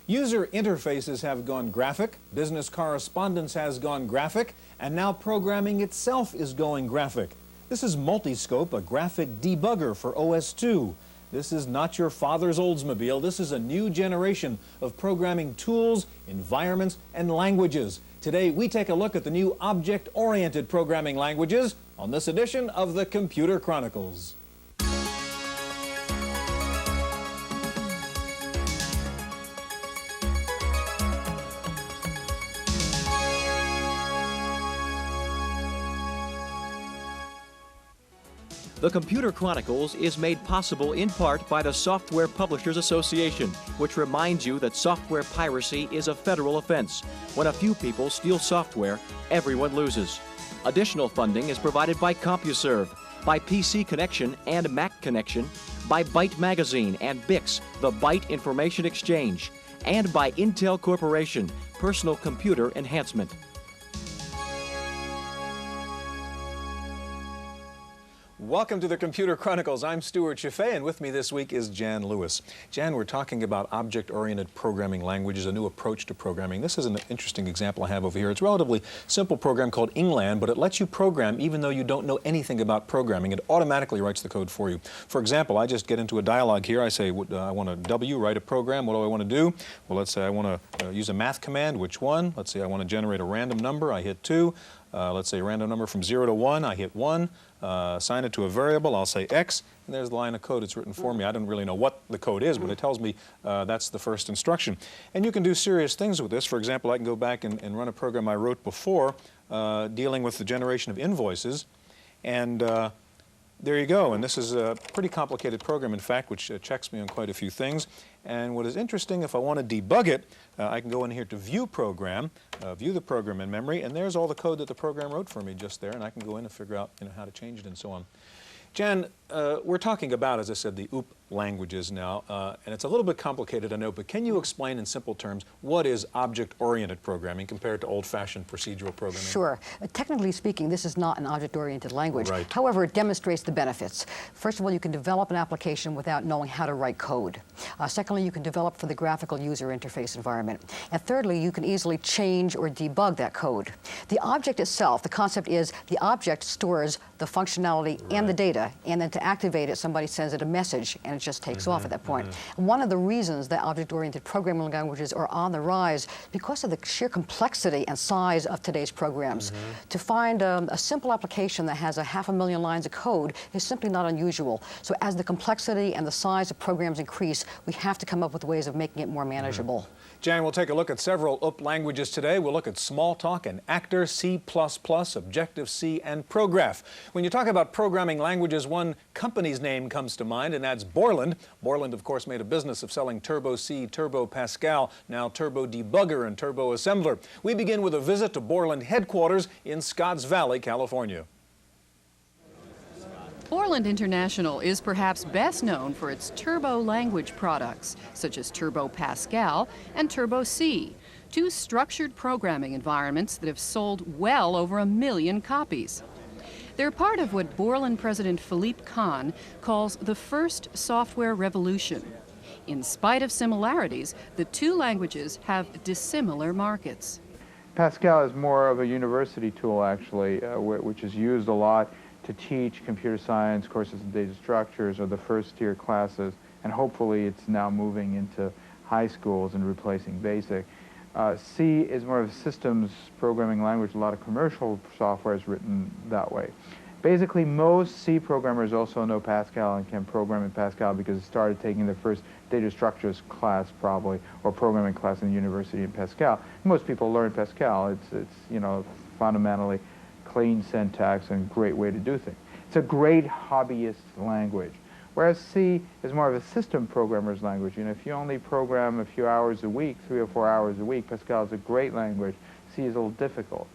User interfaces have gone graphic, business correspondence has gone graphic, and now programming itself is going graphic. This is Multiscope, a graphic debugger for OS/2. This is not your father's Oldsmobile. This is a new generation of programming tools, environments, and languages. Today, we take a look at the new object-oriented programming languages on this edition of the Computer Chronicles. The Computer Chronicles is made possible in part by the Software Publishers Association, which reminds you that software piracy is a federal offense. When a few people steal software, everyone loses. Additional funding is provided by CompuServe, by PC Connection and Mac Connection, by Byte Magazine and BIX, the Byte Information Exchange, and by Intel Corporation, Personal Computer Enhancement. Welcome to the Computer Chronicles. I'm Stewart Cheifet, and with me this week is Jan Lewis. Jan, we're talking about object-oriented programming languages, a new approach to programming. This is an interesting example I have over here. It's a relatively simple program called England, but it lets you program even though you don't know anything about programming. It automatically writes the code for you. For example, I just get into a dialogue here. I say, I want to W, write a program. What do I want to do? Well, let's say I want to use a math command. Which one? Let's say I want to generate a random number. I hit 2. Let's say a random number from 0 to 1. I hit 1. Assign it to a variable. I'll say X, and there's the line of code it's written for me. I don't really know what the code is, but it tells me that's the first instruction. And you can do serious things with this. For example, I can go back and run a program I wrote before dealing with the generation of invoices. And there you go. And this is a pretty complicated program, in fact, which checks me on quite a few things. And what is interesting, if I want to debug it, I can go in here to View Program, view the program in memory, and there's all the code that the program wrote for me just there, and I can go in and figure out how to change it and so on. Jan, we're talking about, as I said, the OOP languages now, and it's a little bit complicated, I know, but can you explain in simple terms what is object-oriented programming compared to old-fashioned procedural programming? Sure. Technically speaking, this is not an object-oriented language. Right. However, it demonstrates the benefits. First of all, you can develop an application without knowing how to write code. Secondly, you can develop for the graphical user interface environment. And thirdly, you can easily change or debug that code. The object itself, the concept is the object stores the functionality and the data, and then to activate it, somebody sends it a message, and it just takes off at that point. One of the reasons that object-oriented programming languages are on the rise because of the sheer complexity and size of today's programs. To find a simple application that has 500,000 lines of code is simply not unusual. So as the complexity and the size of programs increase, we have to come up with ways of making it more manageable. Jan, we'll take a look at several OOP languages today. We'll look at Smalltalk and Actor, C++, Objective-C, and Prograph. When you talk about programming languages, one company's name comes to mind, and that's Borland. Borland, of course, made a business of selling Turbo C, Turbo Pascal, now Turbo Debugger and Turbo Assembler. We begin with a visit to Borland headquarters in Scotts Valley, California. Borland International is perhaps best known for its Turbo language products, such as Turbo Pascal and Turbo C, two structured programming environments that have sold well over 1 million copies. They're part of what Borland President Philippe Kahn calls the first software revolution. In spite of similarities, the two languages have dissimilar markets. Pascal is more of a university tool, actually, which is used a lot to teach computer science courses and data structures or the first-tier classes, and hopefully it's now moving into high schools and replacing BASIC. C is more of a systems programming language. A lot of commercial software is written that way. Basically, most C programmers also know Pascal and can program in Pascal because they started taking their first data structures class, probably, or programming class in the university in Pascal. Most people learn Pascal. It's fundamentally clean syntax and great way to do things. It's a great hobbyist language. Whereas C is more of a system programmer's language. If you only program a few hours a week, 3 or 4 hours a week, Pascal is a great language. C is a little difficult.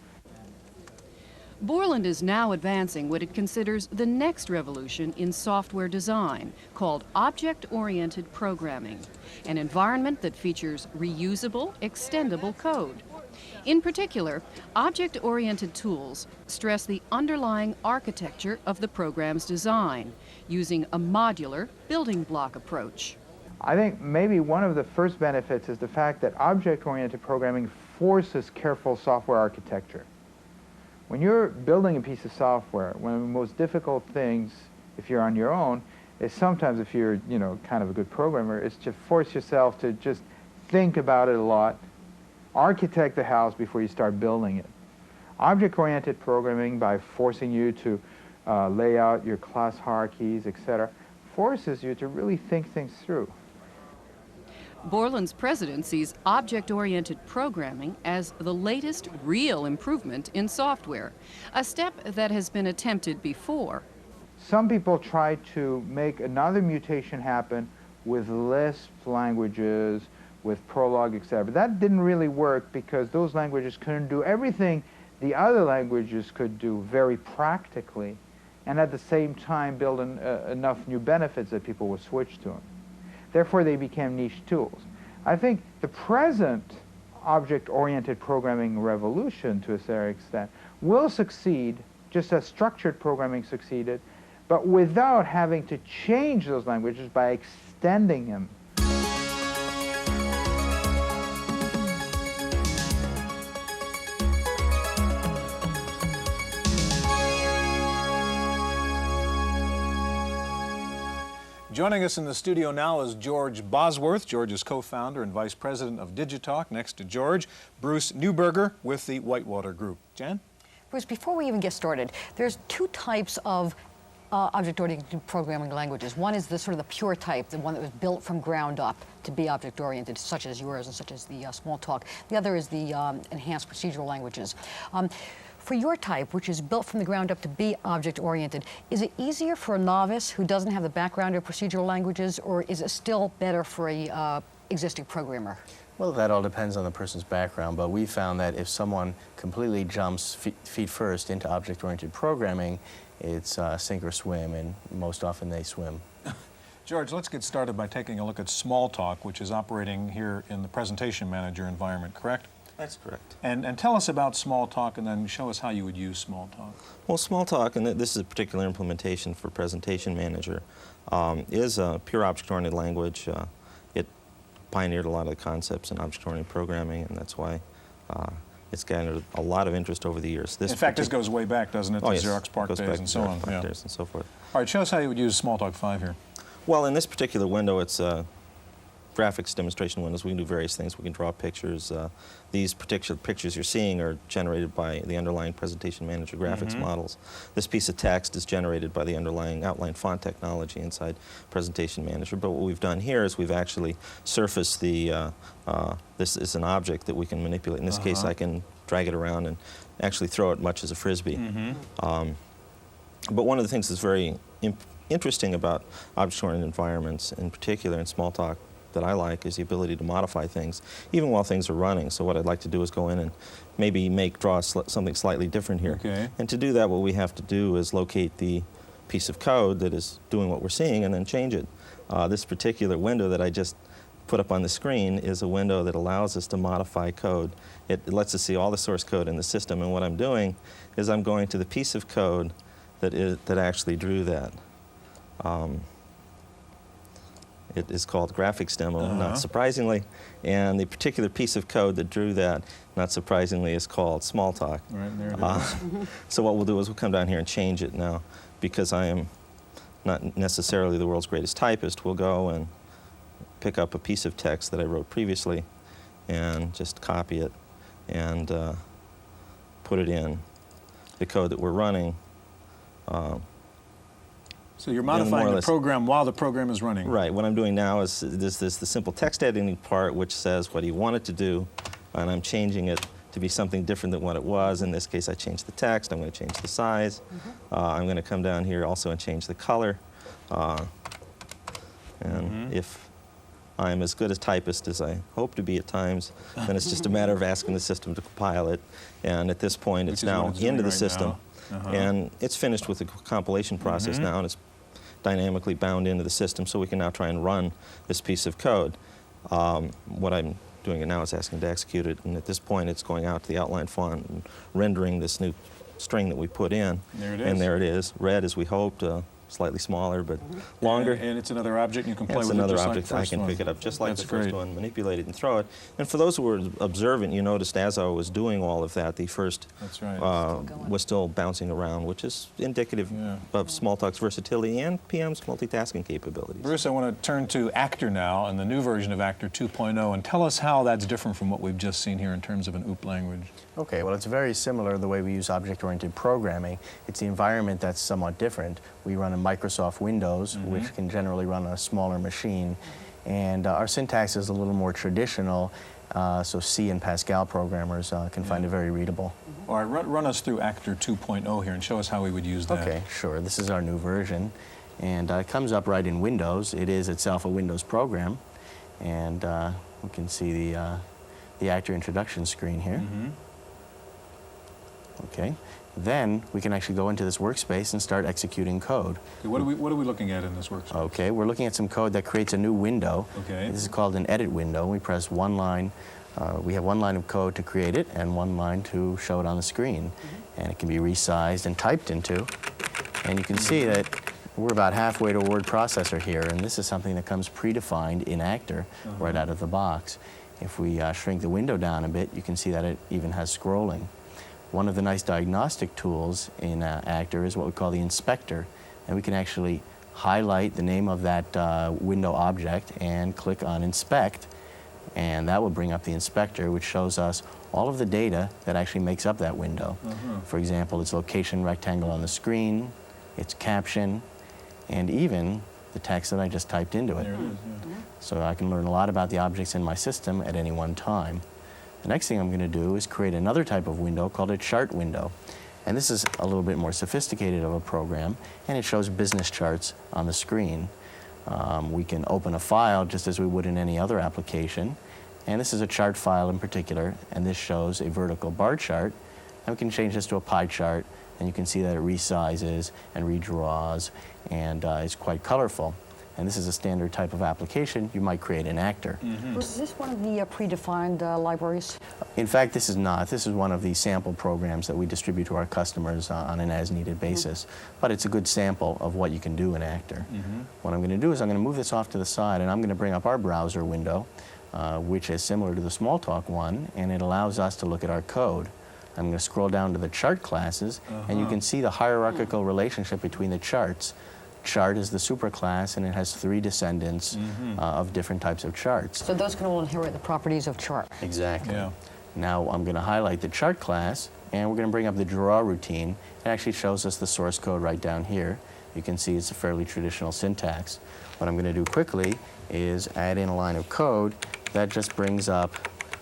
Borland is now advancing what it considers the next revolution in software design, called object-oriented programming, an environment that features reusable, extendable code. In particular, object-oriented tools stress the underlying architecture of the program's design, using a modular building block approach. I think maybe one of the first benefits is the fact that object-oriented programming forces careful software architecture. When you're building a piece of software, one of the most difficult things, if you're on your own, is sometimes if you're, kind of a good programmer, is to force yourself to just think about it a lot, architect the house before you start building it. Object-oriented programming, by forcing you to lay out your class hierarchies, etc., forces you to really think things through. Borland's president sees object-oriented programming as the latest real improvement in software, a step that has been attempted before. Some people try to make another mutation happen with Lisp languages, with Prolog, etc. That didn't really work because those languages couldn't do everything the other languages could do very practically, and at the same time build enough new benefits that people would switch to them. Therefore, they became niche tools. I think the present object-oriented programming revolution, to a certain extent, will succeed just as structured programming succeeded, but without having to change those languages by extending them. Joining us in the studio now is George Bosworth. George is co-founder and vice president of Digitalk. Next to George, Bruce Newberger with the Whitewater Group. Jan? Bruce, before we even get started, there's two types of object-oriented programming languages. One is the sort of the pure type, the one that was built from ground up to be object-oriented, such as yours and such as the Smalltalk. The other is the enhanced procedural languages. For your type, which is built from the ground up to be object-oriented, is it easier for a novice who doesn't have the background of procedural languages, or is it still better for a existing programmer? Well, that all depends on the person's background, but we found that if someone completely jumps feet first into object-oriented programming, it's sink or swim, and most often they swim. George, let's get started by taking a look at Smalltalk, which is operating here in the Presentation Manager environment, correct? That's correct. And tell us about Smalltalk, and then show us how you would use Smalltalk. Well, Smalltalk, and this is a particular implementation for Presentation Manager, is a pure object-oriented language. It pioneered a lot of the concepts in object-oriented programming, and that's why it's gathered a lot of interest over the years. In fact, this goes way back, doesn't it? Oh, to yes. Xerox PARC days and so on. PARC days and so forth. All right, show us how you would use Smalltalk 5 here. Well, in this particular window, it's graphics demonstration windows. We can do various things. We can draw pictures. These particular pictures you're seeing are generated by the underlying Presentation Manager graphics models. This piece of text is generated by the underlying outline font technology inside Presentation Manager. But what we've done here is we've actually surfaced the, this is an object that we can manipulate. In this case, I can drag it around and actually throw it much as a Frisbee. But one of the things that's very interesting about object-oriented environments, in particular in Smalltalk, that I like is the ability to modify things even while things are running. So what I'd like to do is go in and maybe draw something slightly different here. Okay. And to do that, what we have to do is locate the piece of code that is doing what we're seeing and then change it. This particular window that I just put up on the screen is a window that allows us to modify code. It lets us see all the source code in the system, and what I'm doing is I'm going to the piece of code that actually drew that. It is called graphics demo, not surprisingly, and the particular piece of code that drew that, not surprisingly, is called Smalltalk. Right, there it is. So what we'll do is we'll come down here and change it now. Because I am not necessarily the world's greatest typist, we'll go and pick up a piece of text that I wrote previously and just copy it and put it in the code that we're running. So you're modifying the program while the program is running. Right. What I'm doing now is the simple text editing part, which says what you want it to do, and I'm changing it to be something different than what it was. In this case, I changed the text. I'm going to change the size. I'm going to come down here also and change the color. And if I'm as good a typist as I hope to be at times, then it's just a matter of asking the system to compile it. And at this point, it's now into the system. And it's finished with the compilation process now, and it's dynamically bound into the system, so we can now try and run this piece of code. What I'm doing it now is asking to execute it, and at this point it's going out to the outline font and rendering this new string that we put in. There it is. And there it is, read as we hoped, slightly smaller, but longer. And it's another object, you can play It's with it another just like object. the I first can one. pick it up just like That's the first great. one, manipulate it and throw it. And for those who were observant, you noticed as I was doing all of that, the first That's right. was still bouncing around, which is indicative Yeah. of Smalltalk's versatility and PM's multitasking capabilities. Bruce, I want to turn to Actor now and the new version of Actor 2.0 and tell us how that's different from what we've just seen here in terms of an OOP language. Okay, well, it's very similar to the way we use object-oriented programming. It's the environment that's somewhat different. We run in Microsoft Windows, which can generally run on a smaller machine. And our syntax is a little more traditional, so C and Pascal programmers can find it very readable. All right, run us through Actor 2.0 here and show us how we would use that. Okay, sure. This is our new version. And it comes up right in Windows. It is itself a Windows program. And we can see the Actor introduction screen here. Okay. Then we can actually go into this workspace and start executing code. Okay, what are we looking at in this workspace? Okay, we're looking at some code that creates a new window. Okay. This is called an edit window. We press one line. We have one line of code to create it and one line to show it on the screen. And it can be resized and typed into. And you can see that we're about halfway to a word processor here, and this is something that comes predefined in Actor right out of the box. If we shrink the window down a bit, you can see that it even has scrolling. One of the nice diagnostic tools in Actor is what we call the inspector, and we can actually highlight the name of that window object and click on inspect, and that will bring up the inspector, which shows us all of the data that actually makes up that window. For example, its location rectangle on the screen, its caption, and even the text that I just typed into it. There it is, yeah. So I can learn a lot about the objects in my system at any one time. The next thing I'm going to do is create another type of window called a chart window. And this is a little bit more sophisticated of a program, and it shows business charts on the screen. We can open a file just as we would in any other application. And this is a chart file in particular, and this shows a vertical bar chart. And we can change this to a pie chart, and you can see that it resizes and redraws, and it's quite colorful. And this is a standard type of application you might create in Actor. Bruce, is this one of the predefined libraries? In fact, this is not. This is one of the sample programs that we distribute to our customers on an as-needed basis. But it's a good sample of what you can do in Actor. What I'm going to do is I'm going to move this off to the side, and I'm going to bring up our browser window, which is similar to the Smalltalk one, and it allows us to look at our code. I'm going to scroll down to the chart classes, and you can see the hierarchical relationship between the charts. Chart is the superclass, and it has 3 descendants of different types of charts. So those can all inherit the properties of chart. Exactly. Yeah. Now I'm going to highlight the chart class, and we're going to bring up the draw routine. It actually shows us the source code right down here. You can see it's a fairly traditional syntax. What I'm going to do quickly is add in a line of code that just brings up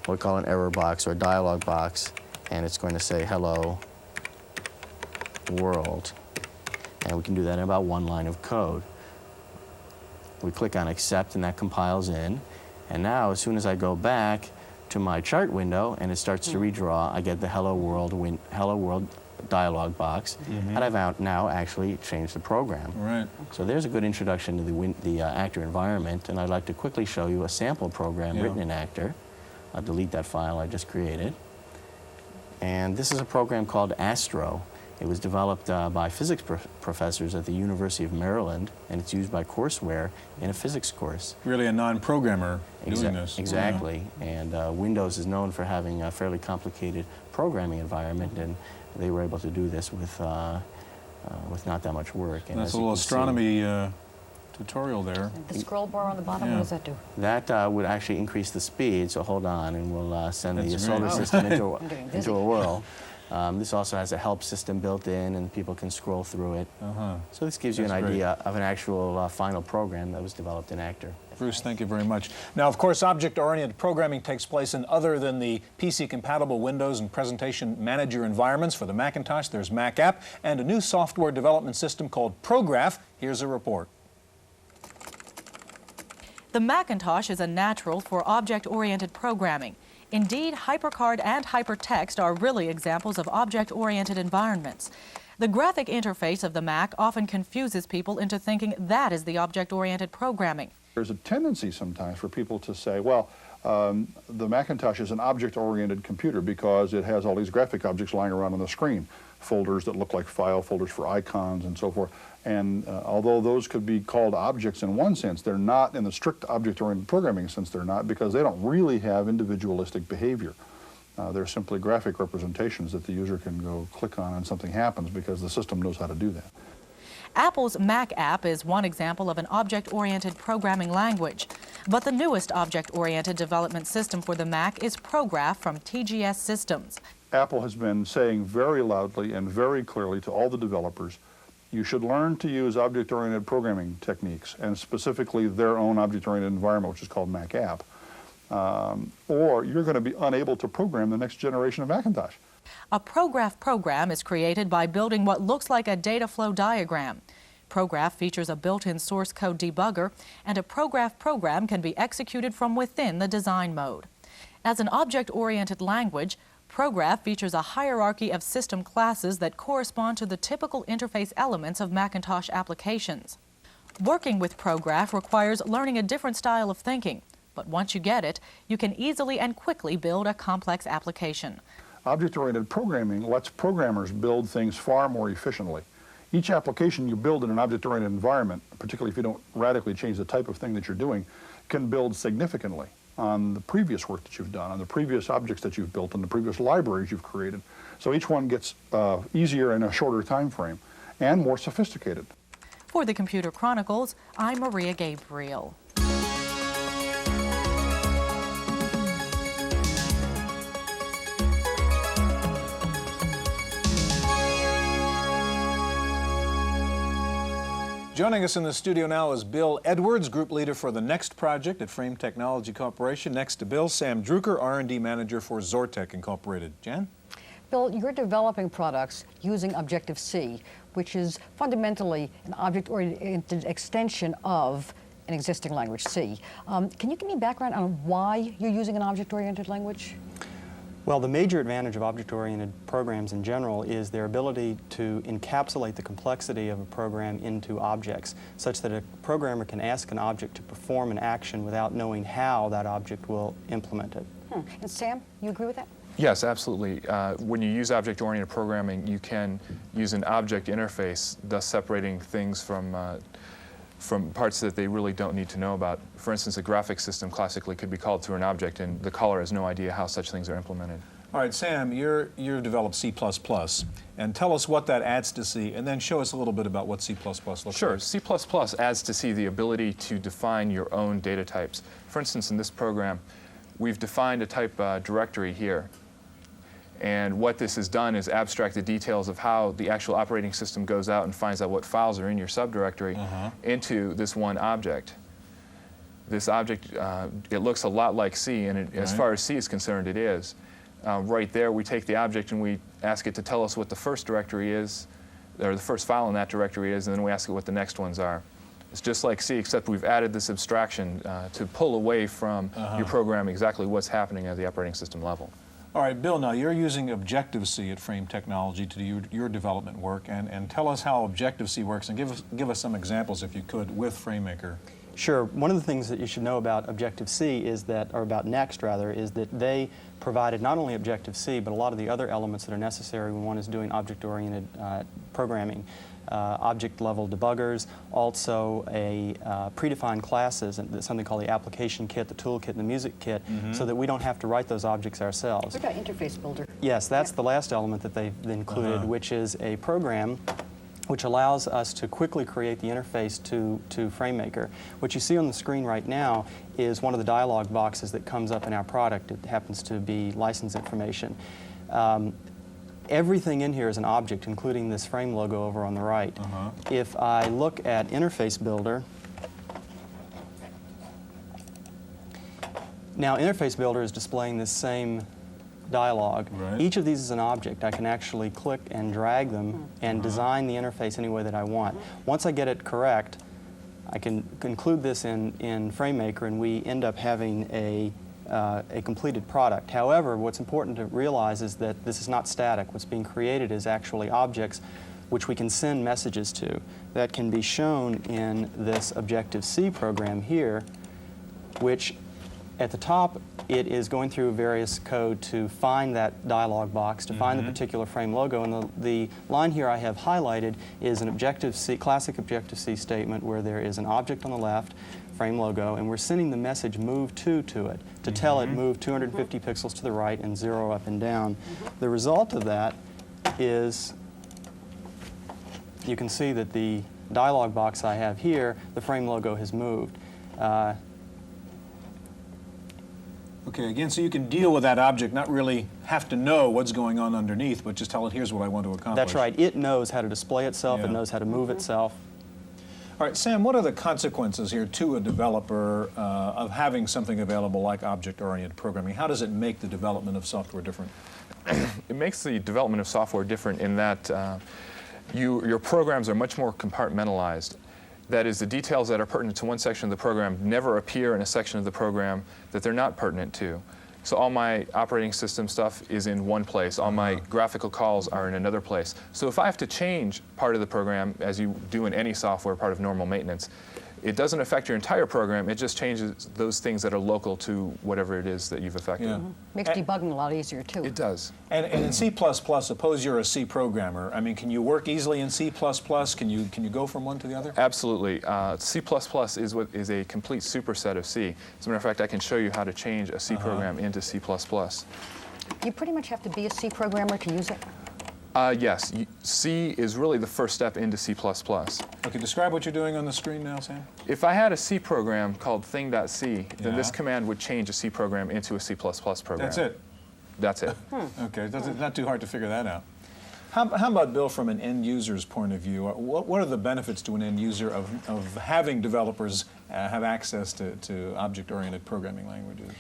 what we call an error box or a dialog box, and it's going to say hello world. And we can do that in about 1 line of code. We click on accept, and that compiles in. And now, as soon as I go back to my chart window and it starts to redraw, I get the hello world dialog box, and I've now actually changed the program. Right. So there's a good introduction to the Actor environment, and I'd like to quickly show you a sample program written in Actor. I'll delete that file I just created. And this is a program called Astro. It was developed by physics professors at the University of Maryland, and it's used by courseware in a physics course. Really a non-programmer doing this. Exactly. And Windows is known for having a fairly complicated programming environment, and they were able to do this with not that much work. And That's as a you little can see, astronomy tutorial there. The scroll bar on the bottom, Yeah. what does that do? that would actually increase the speed, so hold on, and we'll send the That's solar great. system I'm getting dizzy. into a whirl. This also has a help system built in, and people can scroll through it. So this gives you an That's great. idea of an actual final program that was developed in Actor. Bruce, thank you very much. Now, of course, object-oriented programming takes place in other than the PC-compatible Windows and Presentation Manager environments. For the Macintosh, there's Mac App and a new software development system called Prograph. Here's a report. The Macintosh is a natural for object-oriented programming. Indeed, HyperCard and HyperText are really examples of object-oriented environments. The graphic interface of the Mac often confuses people into thinking that is the object-oriented programming. There's a tendency sometimes for people to say, well, the Macintosh is an object-oriented computer because it has all these graphic objects lying around on the screen, folders that look like file folders for icons and so forth. And although those could be called objects in one sense, they're not in the strict object-oriented programming sense. They're not, because they don't really have individualistic behavior. They're simply graphic representations that the user can go click on and something happens because the system knows how to do that. Apple's Mac app is one example of an object-oriented programming language. But the newest object-oriented development system for the Mac is Prograph from TGS Systems. Apple has been saying very loudly and very clearly to all the developers, you should learn to use object-oriented programming techniques, and specifically their own object-oriented environment, which is called Mac app, or you're going to be unable to program the next generation of Macintosh. A Prograph program is created by building what looks like a data flow diagram. Prograph features a built-in source code debugger, and a Prograph program can be executed from within the design mode. As an object-oriented language, Prograph features a hierarchy of system classes that correspond to the typical interface elements of Macintosh applications. Working with Prograph requires learning a different style of thinking, but once you get it, you can easily and quickly build a complex application. Object-oriented programming lets programmers build things far more efficiently. Each application you build in an object-oriented environment, particularly if you don't radically change the type of thing that you're doing, can build significantly on the previous work that you've done, on the previous objects that you've built, on the previous libraries you've created. So each one gets easier in a shorter time frame and more sophisticated. For the Computer Chronicles, I'm Maria Gabriel. Joining us in the studio now is Bill Edwards, Group Leader for the Next project at Frame Technology Corporation. Next to Bill, Sam Drucker, R&D Manager for Zortech Incorporated. Jan? Bill, you're developing products using Objective-C, which is fundamentally an object-oriented extension of an existing language, C. Can you give me background on why you're using an object-oriented language? Well, the major advantage of object-oriented programs in general is their ability to encapsulate the complexity of a program into objects, such that a programmer can ask an object to perform an action without knowing how that object will implement it. And Sam, you agree with that? Yes, absolutely. When you use object-oriented programming, you can use an object interface, thus separating things from parts that they really don't need to know about. For instance, a graphics system classically could be called through an object, and the caller has no idea how such things are implemented. All right, Sam, you've developed C++, and tell us what that adds to C, and then show us a little bit about what C++ looks like. Sure. C++ adds to C the ability to define your own data types. For instance, in this program, we've defined a type directory here. And what this has done is abstract the details of how the actual operating system goes out and finds out what files are in your subdirectory into this one object. This object, it looks a lot like C, and as far as C is concerned, it is. Right there, we take the object and we ask it to tell us what the first directory is, or the first file in that directory is, and then we ask it what the next ones are. It's just like C, except we've added this abstraction to pull away from your program exactly what's happening at the operating system level. All right, Bill, now you're using Objective-C at Frame Technology to do your development work, and tell us how Objective-C works, and give us some examples, if you could, with FrameMaker. Sure. One of the things that you should know about Objective-C is that, or about Next rather, is that they provided not only Objective-C, but a lot of the other elements that are necessary when one is doing object-oriented programming. Object-level debuggers, also predefined classes, and something called the application kit, the toolkit, and the music kit, so that we don't have to write those objects ourselves. What about interface builder? Yes, that's the last element that they've included, which is a program which allows us to quickly create the interface to FrameMaker. What you see on the screen right now is one of the dialog boxes that comes up in our product. It happens to be license information. Everything in here is an object, including this frame logo over on the right. If I look at Interface Builder, now Interface Builder is displaying this same dialog. Each of these is an object. I can actually click and drag them and design the interface any way that I want. Once I get it correct, I can include this in FrameMaker, and we end up having a completed product. However, what's important to realize is that this is not static. What's being created is actually objects which we can send messages to. That can be shown in this Objective-C program here, which at the top, it is going through various code to find that dialog box, to find the particular frame logo. And the line here I have highlighted is an Objective-C, classic Objective-C statement where there is an object on the left, frame logo, and we're sending the message move to it to tell it move 250 pixels to the right and 0 up and down. The result of that is you can see that the dialog box I have here, the frame logo has moved. Okay, again, so you can deal with that object, not really have to know what's going on underneath, but just tell it, here's what I want to accomplish. That's right. It knows how to display itself. Yeah. It knows how to move itself. All right, Sam, what are the consequences here to a developer of having something available like object-oriented programming? How does it make the development of software different? It makes the development of software different in that your programs are much more compartmentalized. That is, the details that are pertinent to one section of the program never appear in a section of the program that they're not pertinent to. So all my operating system stuff is in one place. All my graphical calls are in another place. So if I have to change part of the program, as you do in any software, part of normal maintenance, it doesn't affect your entire program. It just changes those things that are local to whatever it is that you've affected. Yeah. Makes debugging a lot easier, too. It does. And in C++, suppose you're a C programmer. I mean, can you work easily in C++? Can you go from one to the other? Absolutely. C++ is a complete superset of C. As a matter of fact, I can show you how to change a C program into C++. You pretty much have to be a C programmer to use it? Yes. C is really the first step into C++. Okay, describe what you're doing on the screen now, Sam. If I had a C program called thing.c, then this command would change a C program into a C++ program. That's it? That's it. Okay, that's not too hard to figure that out. How about, Bill, from an end user's point of view? What are the benefits to an end user of having developers have access to object-oriented programming languages?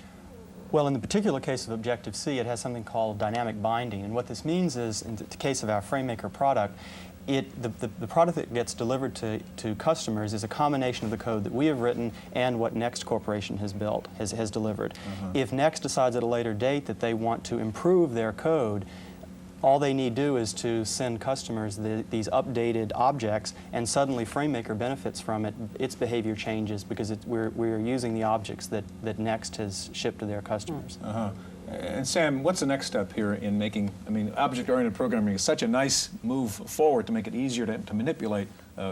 Well, in the particular case of Objective-C, it has something called dynamic binding. And what this means is, in the case of our FrameMaker product, the product that gets delivered to customers is a combination of the code that we have written and what Next Corporation has built, has delivered. If Next decides at a later date that they want to improve their code, all they need do is to send customers these updated objects, and suddenly FrameMaker benefits from it. Its behavior changes because we're using the objects that Next has shipped to their customers. And Sam, what's the next step here in making, I mean, object-oriented programming is such a nice move forward to make it easier to manipulate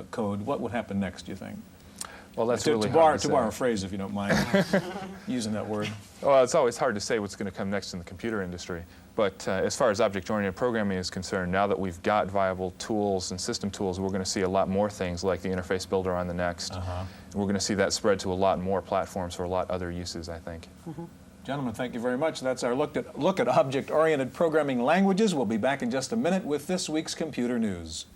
code. What would happen next, do you think? Well, that's to really hard to borrow a phrase, if you don't mind using that word. Well, it's always hard to say what's going to come next in the computer industry. But as far as object-oriented programming is concerned, now that we've got viable tools and system tools, we're going to see a lot more things like the interface builder on the Next. And we're going to see that spread to a lot more platforms for a lot other uses, I think. Gentlemen, thank you very much. That's our look at object-oriented programming languages. We'll be back in just a minute with this week's computer news.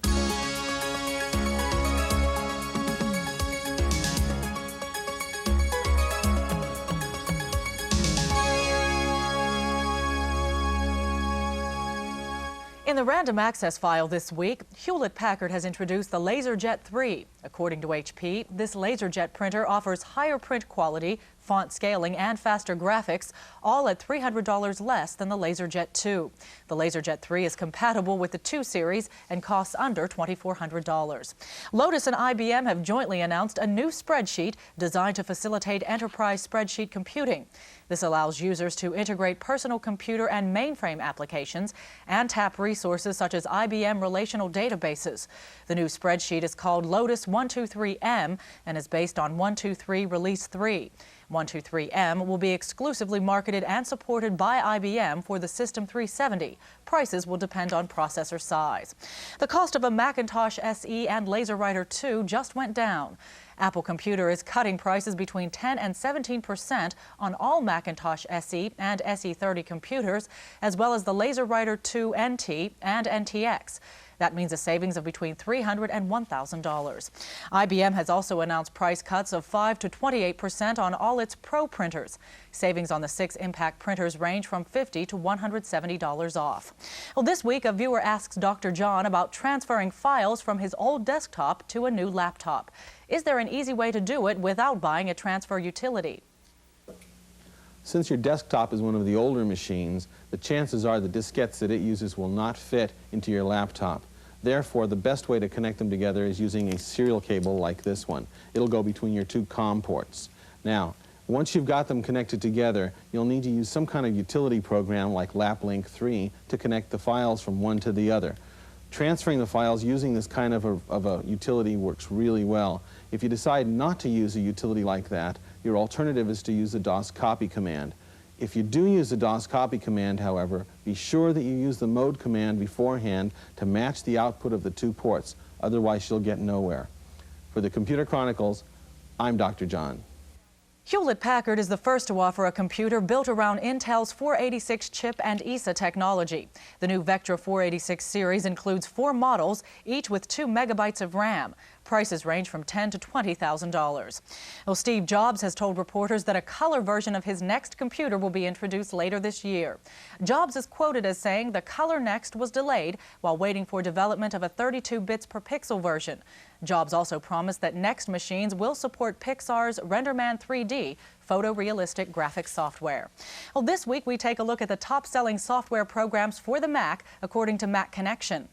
In the random access file this week, Hewlett-Packard has introduced the LaserJet 3. According to HP, this LaserJet printer offers higher print quality, font scaling, and faster graphics, all at $300 less than the LaserJet 2. The LaserJet 3 is compatible with the 2 series and costs under $2,400. Lotus and IBM have jointly announced a new spreadsheet designed to facilitate enterprise spreadsheet computing. This allows users to integrate personal computer and mainframe applications and tap resources such as IBM relational databases. The new spreadsheet is called Lotus 123M and is based on 123 Release 3. 123M will be exclusively marketed and supported by IBM for the System 370. Prices will depend on processor size. The cost of a Macintosh SE and LaserWriter 2 just went down. Apple Computer is cutting prices between 10 and 17% on all Macintosh SE and SE30 computers, as well as the LaserWriter 2 NT and NTX. That means a savings of between $300 and $1,000. IBM has also announced price cuts of 5 to 28% on all its Pro printers. Savings on the 6 Impact printers range from $50 to $170 off. Well, this week, a viewer asks Dr. John about transferring files from his old desktop to a new laptop. Is there an easy way to do it without buying a transfer utility? Since your desktop is one of the older machines, the chances are the diskettes that it uses will not fit into your laptop. Therefore, the best way to connect them together is using a serial cable like this one. It'll go between your two COM ports. Now, once you've got them connected together, you'll need to use some kind of utility program like LapLink 3 to connect the files from one to the other. Transferring the files using this kind of a utility works really well. If you decide not to use a utility like that, your alternative is to use the DOS copy command. If you do use the DOS copy command, however, be sure that you use the mode command beforehand to match the output of the two ports. Otherwise, you'll get nowhere. For the Computer Chronicles, I'm Dr. John. Hewlett-Packard is the first to offer a computer built around Intel's 486 chip and ESA technology. The new Vectra 486 series includes 4 models, each with 2 megabytes of RAM. Prices range from $10,000 to $20,000. Well, Steve Jobs has told reporters that a color version of his next computer will be introduced later this year. Jobs is quoted as saying the Color Next was delayed while waiting for development of a 32 bits per pixel version. Jobs also promised that Next machines will support Pixar's RenderMan 3D photorealistic graphics software. Well, this week we take a look at the top-selling software programs for the Mac, according to Mac Connection.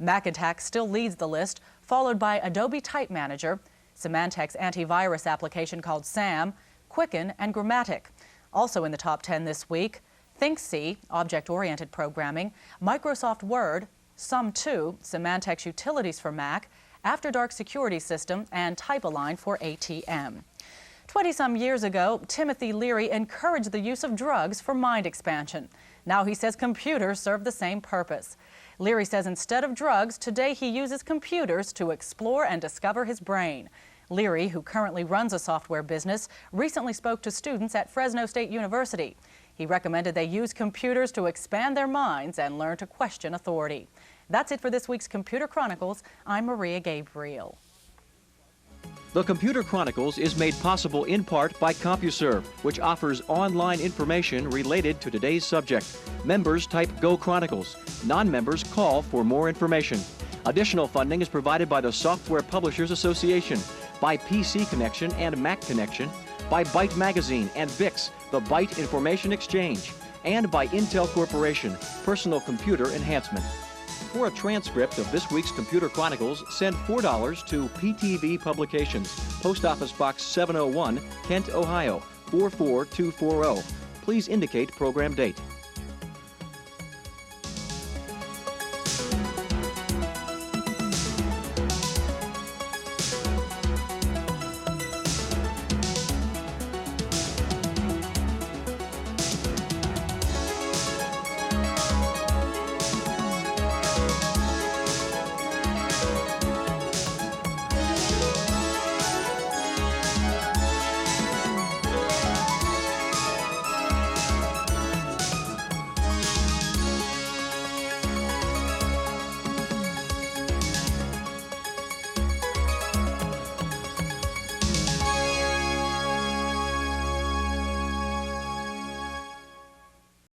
Macintax still leads the list, followed by Adobe Type Manager, Symantec's antivirus application called SAM, Quicken, and Grammatic. Also in the top 10 this week, ThinkC, object-oriented programming, Microsoft Word, Sum2, Symantec's utilities for Mac, After Dark security system, and Type-Align for ATM. 20-some years ago, Timothy Leary encouraged the use of drugs for mind expansion. Now he says computers serve the same purpose. Leary says instead of drugs, today he uses computers to explore and discover his brain. Leary, who currently runs a software business, recently spoke to students at Fresno State University. He recommended they use computers to expand their minds and learn to question authority. That's it for this week's Computer Chronicles. I'm Maria Gabriel. The Computer Chronicles is made possible in part by CompuServe, which offers online information related to today's subject. Members type Go Chronicles. Non-members call for more information. Additional funding is provided by the Software Publishers Association, by PC Connection and Mac Connection, by Byte Magazine and VIX, the Byte Information Exchange, and by Intel Corporation, Personal Computer Enhancement. For a transcript of this week's Computer Chronicles, send $4 to PTV Publications, Post Office Box 701, Kent, Ohio, 44240. Please indicate program date.